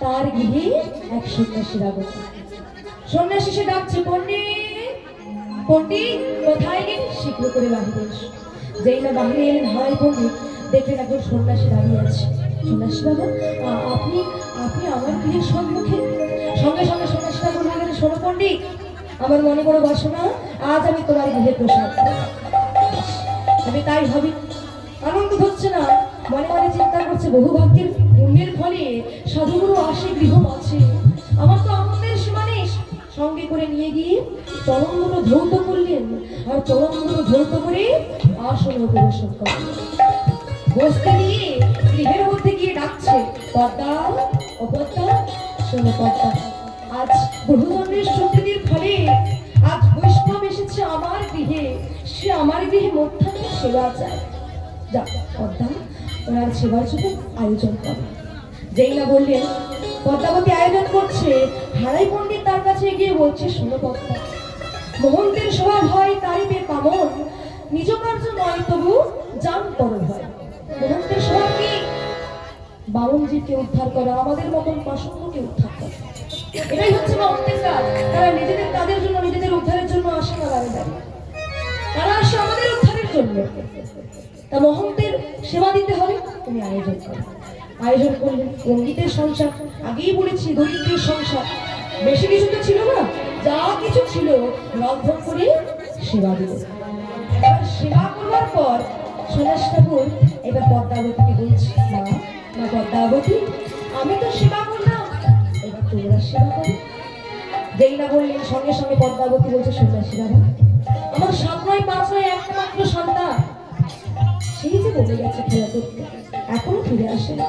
তার গৃহে এক সন্ন্যাসীর আগমন। সন্ন্যাসী সে ডাকছে, পণ্ডিত পণ্ডিত কোথায় গেলে শীঘ্র করে বাহিরে এসো। যেই না বাহিরে এলেন হারাই পণ্ডিত দেখলেন একজন সন্ন্যাসী দাঁড়িয়ে আছে। সন্ন্যাসী বাবা, আপনি আপনি আমার গৃহের সম্মুখে। সঙ্গে সঙ্গে সন্ন্যাসীরা বললেন, শোনো পণ্ডিত, আমার মনে বড় বাসনা, আজ আমি তোমার গৃহে প্রসাদ আমি তাই ভাবি। আনন্দ হচ্ছে না, মনে মনে চিন্তা করছে, বহু ভাগ্যের পুণ্যের ফলে সাধুগুরু আসে গৃহ আছে, আমার তো আনন্দের সীমা নেই। সঙ্গে করে নিয়ে গিয়ে চরণগুলো ধৌত করলেন, আর চরণগুলো ধৌত করে আসনে উপবেশন করলেন। বসতে নিয়ে গৃহের মধ্যে গিয়ে ডাকছে, পদ্মা ও পদ্মা, শোনো পদ্মা, আজ বহুজন্মের সুকৃতির ফলে আজ বৈষ্ণব এসেছে আমার গৃহে, সে আমার গৃহে মধ্যাহ্নে সেবা চায়। যা পদ্মা, ওনার সেবার জন্য আয়োজন করে। যেই না বললেন পদ্মাবতী আয়োজন করছে, হারাই পণ্ডিত তার কাছে গিয়ে বলছে, শোনো পদ্মা, মহন্তের স্বভাব হয় তারিপে কামন, নিজ কার্য নয় তবু জান পর হয়। মহন্তের স্বভাব কি? বামনজিকে উদ্ধার করা, আমাদের মতন পাষণ্ডকে উদ্ধার করা, এটাই হচ্ছে মহন্তের কাজ। তারা নিজেদের কাজের জন্য, নিজেদের উদ্ধারের জন্য আসে না দাঁড়িয়ে দাঁড়িয়ে, তারা আসে আমাদের উদ্ধারের জন্য। তা মহন্তের সেবা দিতে হবে, তুমি আয়োজন করো। আয়োজন করলেন পণ্ডিতের সংসার, আগেই বলেছি দরিদ্রের সংসার, বেশি কিছু তো ছিল না, যা কিছু ছিল রন্ধন করে সেবা দিল। এবার সেবা করবার পর সন্ন্যাসী ঠাকুর এবার পদ্মাবতীকে বলছে, মা পদ্মাবতী, আমি তো সেবা করলাম, এবার তোমরা সেবা করো। যেই না বললেন সঙ্গে সঙ্গে পদ্মাবতী বলছে, সন্ন্যাসী বাবা, আমার 7 নয় 5 নয় একটা মাত্র সন্তান, সেই যে বলে গেছে খেলা করতে, এখনো ফিরে আসে না।